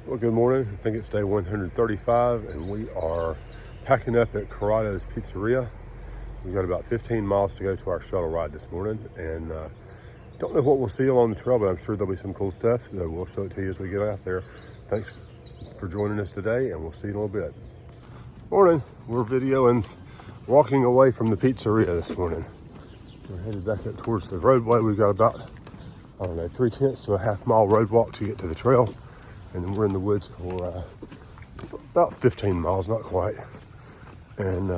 Well, good morning. I think it's day 135, and we are packing up at Corrado's Pizzeria. We've got about 15 miles to go to our shuttle ride this morning, and don't know what we'll see along the trail, but I'm sure there'll be some cool stuff, so we'll show it to you as we get out there. Thanks for joining us today, and we'll see you in a little bit. Morning. We're videoing walking away from the pizzeria this morning. We're headed back up towards the roadway. We've got about, 3/10 to a half-mile road walk to get to the trail. And then we're in the woods for about 15 miles, not quite. And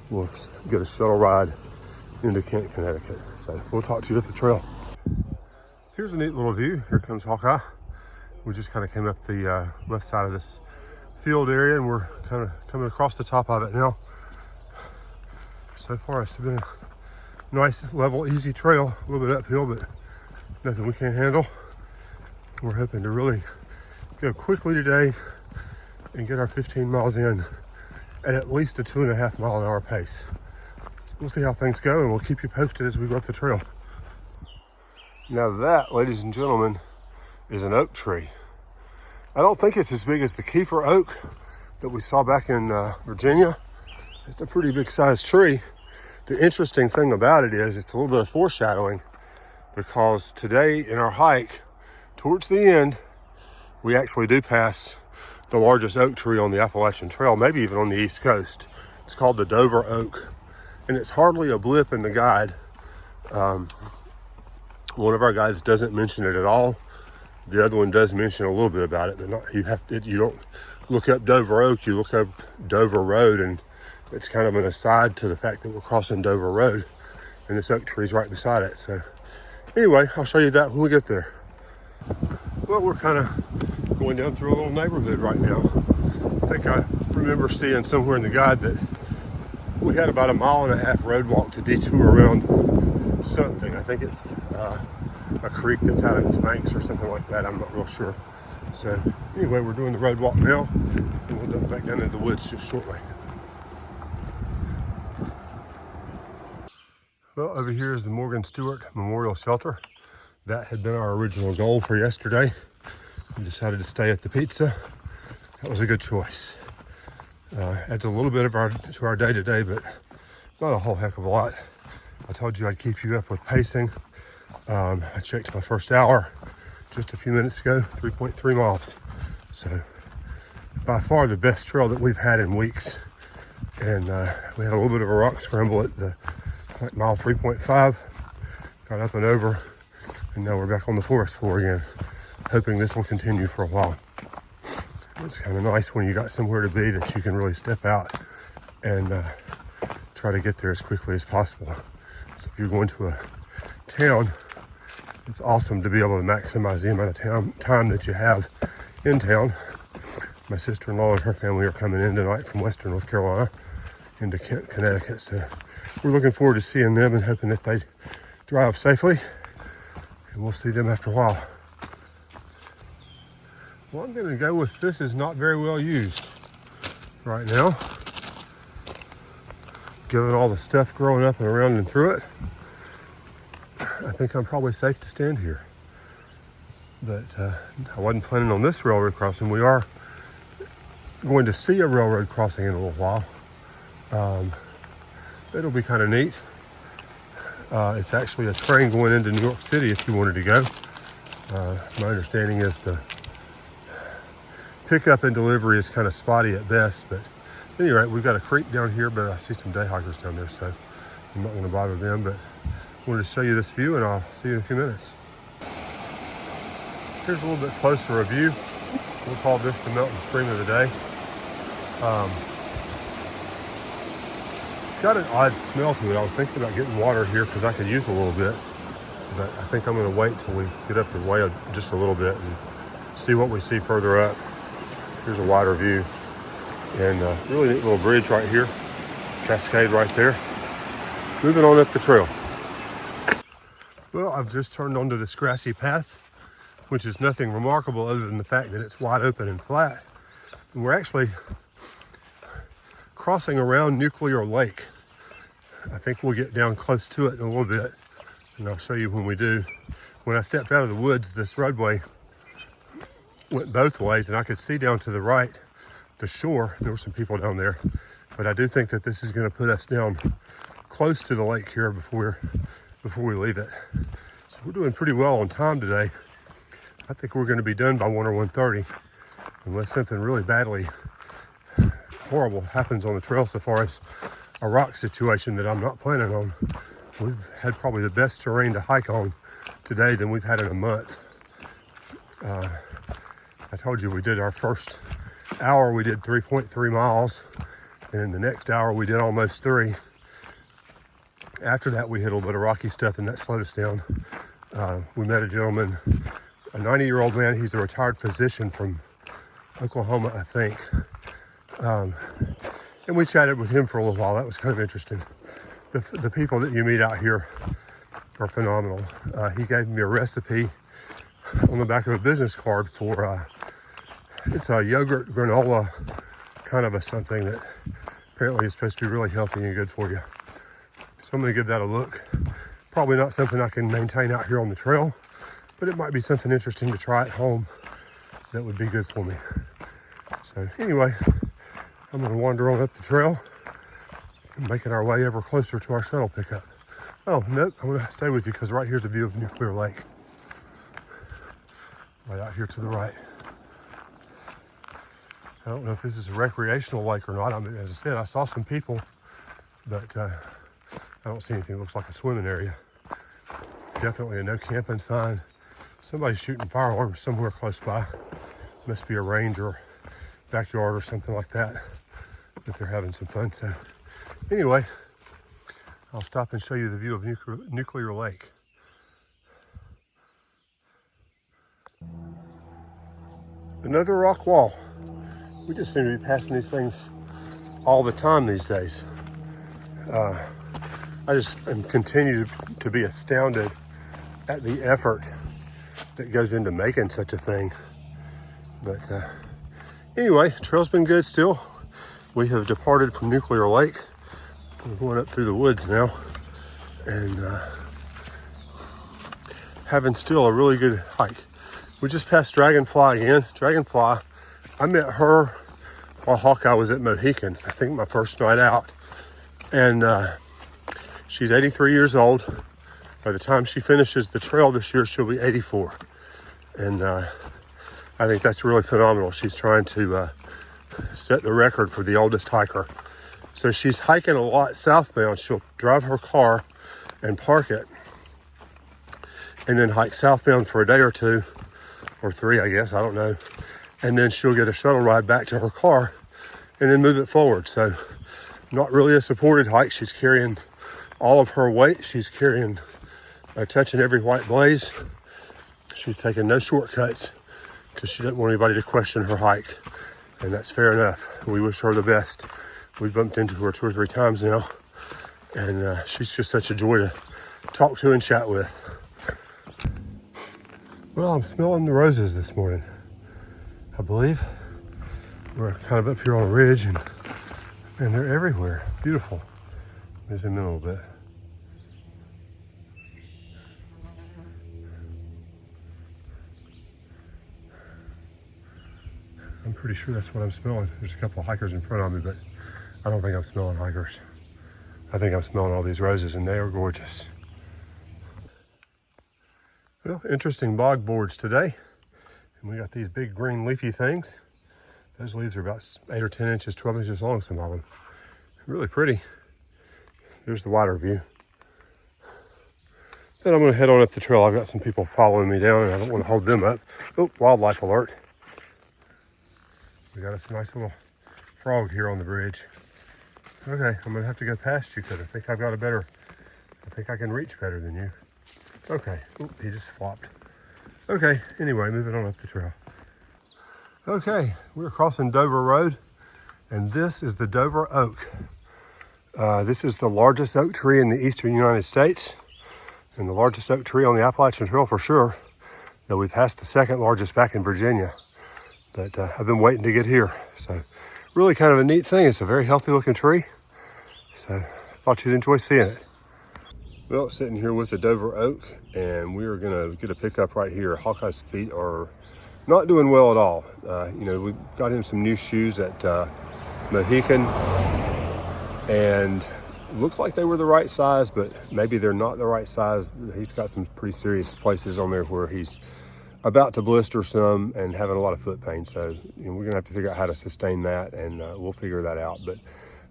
we'll get a shuttle ride into Kent, Connecticut. So we'll talk to you at the trail. Here's a neat little view. Here comes Hawkeye. We just kind of came up the left side of this field area, and we're kind of coming across the top of it now. So far, it's been a nice, level, easy trail. A little bit uphill, but nothing we can't handle. We're hoping to really go quickly today and get our 15 miles in at least a 2.5 mile an hour pace. So we'll see how things go, and we'll keep you posted as we go up the trail. Now that, ladies and gentlemen, is an oak tree. I don't think it's as big as the Kiefer oak that we saw back in Virginia. It's a pretty big sized tree. The interesting thing about it is it's a little bit of foreshadowing, because today in our hike towards the end, we actually do pass the largest oak tree on the Appalachian Trail, maybe even on the East Coast. It's called the Dover oak, and it's hardly a blip in the guide. One of our guides doesn't mention it at all. The other one does mention a little bit about it, but you don't look up Dover oak, you look up Dover Road, and it's kind of an aside to the fact that we're crossing Dover Road, and this oak tree is right beside it. So anyway, I'll show you that when we get there. Well, we're kind of going down through a little neighborhood right now. I think I remember seeing somewhere in the guide that we had about 1.5 mile road walk to detour around something. I think it's a creek that's out of its banks or something like that. I'm not real sure. So anyway, we're doing the road walk now, and we'll duck back down into the woods just shortly. Well, over here is the Morgan Stewart Memorial Shelter. That had been our original goal for yesterday. We decided to stay at the pizza. That was a good choice. Adds a little bit to our day today, but not a whole heck of a lot. I told you I'd keep you up with pacing. I checked my first hour just a few minutes ago, 3.3 miles. So by far the best trail that we've had in weeks. And we had a little bit of a rock scramble at the mile 3.5. Got up and over. And now we're back on the forest floor again, hoping this will continue for a while. It's kind of nice when you got somewhere to be that you can really step out and try to get there as quickly as possible. So if you're going to a town, it's awesome to be able to maximize the amount of time that you have in town. My sister-in-law and her family are coming in tonight from Western North Carolina into Kent, Connecticut. So we're looking forward to seeing them and hoping that they drive safely. And we'll see them after a while. Well, I'm going to go with this is not very well used right now. Given all the stuff growing up and around and through it, I think I'm probably safe to stand here. But I wasn't planning on this railroad crossing. We are going to see a railroad crossing in a little while. It'll be kind of neat. It's actually a train going into New York City if you wanted to go. My understanding is the pickup and delivery is kind of spotty at best, but at any rate, we've got a creek down here, but I see some day hikers down there, so I'm not going to bother them, but I wanted to show you this view, and I'll see you in a few minutes. Here's a little bit closer a view. We'll call this the mountain stream of the day. It's got an odd smell to it. I was thinking about getting water here because I could use a little bit, but I think I'm going to wait till we get up the way just a little bit and see what we see further up. Here's a wider view, and a really neat little bridge right here, cascade right there. Moving on up the trail. Well, I've just turned onto this grassy path, which is nothing remarkable other than the fact that it's wide open and flat. And we're actually crossing around Nuclear Lake. I think we'll get down close to it in a little bit, and I'll show you when we do. When I stepped out of the woods, this roadway went both ways, and I could see down to the right, the shore. There were some people down there, but I do think that this is going to put us down close to the lake here before we leave it. So we're doing pretty well on time today. I think we're going to be done by 1 or 1:30, unless something really badly horrible happens on the trail so far as a rock situation that I'm not planning on. We've had probably the best terrain to hike on today than we've had in a month. I told you we did our first hour, we did 3.3 miles, and in the next hour we did almost 3. After that we hit a little bit of rocky stuff, and that slowed us down. We met a gentleman, a 90-year-old man. He's a retired physician from Oklahoma, I think. And we chatted with him for a little while. That was kind of interesting. The people that you meet out here are phenomenal. He gave me a recipe on the back of a business card for, it's a yogurt granola kind of a something that apparently is supposed to be really healthy and good for you. So I'm gonna give that a look. Probably not something I can maintain out here on the trail, but it might be something interesting to try at home that would be good for me. So anyway, I'm gonna wander on up the trail and making our way ever closer to our shuttle pickup. Oh, nope, I'm gonna stay with you because right here's a view of Nuclear Lake. Right out here to the right. I don't know if this is a recreational lake or not. I mean, as I said, I saw some people, but I don't see anything that looks like a swimming area. Definitely a no camping sign. Somebody's shooting firearms somewhere close by. Must be a range or backyard or something like that, if they're having some fun. So anyway, I'll stop and show you the view of Nuclear Lake. Another rock wall. We just seem to be passing these things all the time these days. I just continue to be astounded at the effort that goes into making such a thing. But anyway, trail's been good still. We have departed from Nuclear Lake. We're going up through the woods now, and having still a really good hike. We just passed Dragonfly again. Dragonfly, I met her while Hawkeye was at Mohican, I think my first night out. And she's 83 years old. By the time she finishes the trail this year, she'll be 84. And I think that's really phenomenal. She's trying to set the record for the oldest hiker. So she's hiking a lot southbound. She'll drive her car and park it, and then hike southbound for a day or 2, or 3, I guess, I don't know. And then she'll get a shuttle ride back to her car and then move it forward. So not really a supported hike. She's carrying all of her weight. She's carrying, touching every white blaze. She's taking no shortcuts because she doesn't want anybody to question her hike. And that's fair enough. We wish her the best. We've bumped into her 2 or 3 times now. And she's just such a joy to talk to and chat with. Well, I'm smelling the roses this morning, I believe. We're kind of up here on a ridge, and they're everywhere. Beautiful. Let me zoom in a little bit. I'm pretty sure that's what I'm smelling. There's a couple of hikers in front of me, but I don't think I'm smelling hikers. I think I'm smelling all these roses, and they are gorgeous. Well, interesting bog boards today. And we got these big green leafy things. Those leaves are about 8 or 10 inches, 12 inches long, some of them. Really pretty. There's the wider view. Then I'm gonna head on up the trail. I've got some people following me down, and I don't want to hold them up. Oh, wildlife alert. We got us a nice little frog here on the bridge. Okay, I'm gonna have to go past you because I think I think I can reach better than you. Okay, oop, he just flopped. Okay, anyway, moving on up the trail. Okay, we're crossing Dover Road, and this is the Dover Oak. This is the largest oak tree in the eastern United States, and the largest oak tree on the Appalachian Trail for sure, though we passed the second largest back in Virginia. But I've been waiting to get here, so really kind of a neat thing. It's a very healthy looking tree, so I thought you'd enjoy seeing it. Well, sitting here with the Dover Oak, and we are gonna get a pickup right here. Hawkeye's feet are not doing well at all. You know, we got him some new shoes at Mohican, and looked like they were the right size, but maybe they're not the right size. He's got some pretty serious places on there where he's about to blister some and having a lot of foot pain. So you know, we're gonna have to figure out how to sustain that, and we'll figure that out. But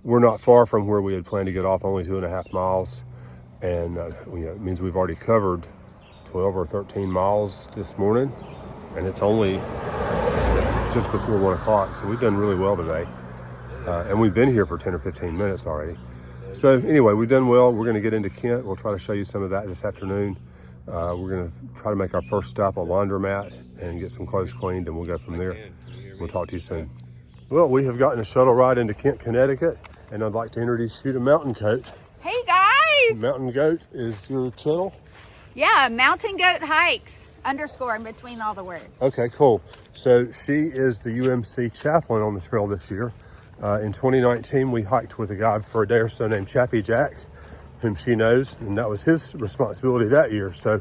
we're not far from where we had planned to get off, only 2.5 miles. And you know, it means we've already covered 12 or 13 miles this morning, and it's just before 1 o'clock. So we've done really well today. And we've been here for 10 or 15 minutes already. So anyway, we've done well. We're gonna get into Kent. We'll try to show you some of that this afternoon. We're gonna try to make our first stop a laundromat and get some clothes cleaned, and we'll go from there. We'll talk to you soon. Well, we have gotten a shuttle ride into Kent, Connecticut, and I'd like to introduce you to Mountain Goat. Hey guys! Mountain Goat is your channel? Yeah, Mountain Goat Hikes, underscore in between all the words. Okay, cool. So she is the UMC chaplain on the trail this year. In 2019, we hiked with a guy for a day or so named Chappie Jack, whom she knows, and that was his responsibility that year. So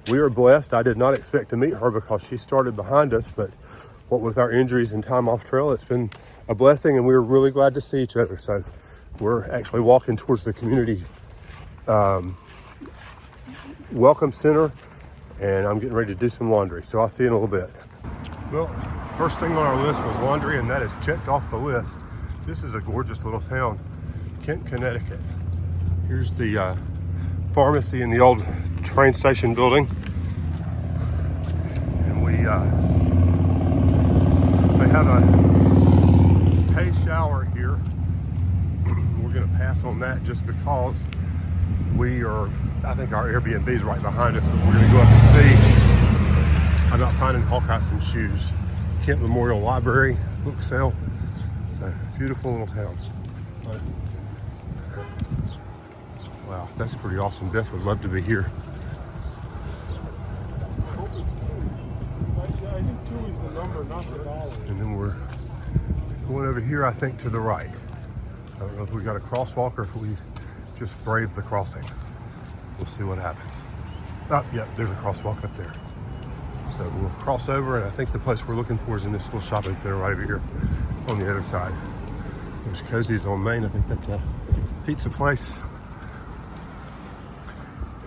we are blessed. I did not expect to meet her because she started behind us, but what with our injuries and time off trail, it's been a blessing, and we were really glad to see each other. So we're actually walking towards the community welcome center, and I'm getting ready to do some laundry. So I'll see you in a little bit. Well, first thing on our list was laundry, and that is checked off the list. This is a gorgeous little town, Kent, Connecticut. Here's the pharmacy in the old train station building. And they have a pay shower here. We're gonna pass on that just because I think our Airbnb is right behind us, but we're gonna go up and see about finding Hawkeye some shoes. Kent Memorial Library book sale. So beautiful little town. Wow, that's pretty awesome. Beth would love to be here. And then we're going over here, I think, to the right. I don't know if we got a crosswalk or if we just braved the crossing. We'll see what happens. Oh, yeah, there's a crosswalk up there. So we'll cross over, and I think the place we're looking for is in this little shopping center right over here on the other side. There's Cozy's on Main. I think that's a pizza place.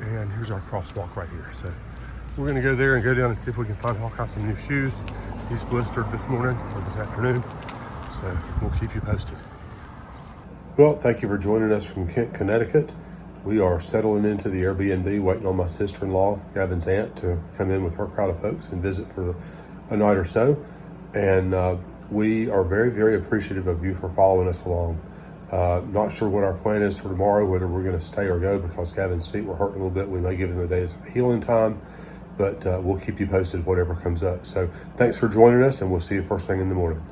And here's our crosswalk right here. So we're gonna go there and go down and see if we can find Hawkeye some new shoes. He's blistered this morning or this afternoon. So we'll keep you posted. Well, thank you for joining us from Kent, Connecticut. We are settling into the Air BnB, waiting on my sister-in-law, Gavin's aunt, to come in with her crowd of folks and visit for a night or so. And we are very, very appreciative of you for following us along. Not sure what our plan is for tomorrow, whether we're going to stay or go, because Gavin's feet were hurting a little bit. We may give him a day's healing time, but we'll keep you posted whatever comes up. So thanks for joining us, and we'll see you first thing in the morning.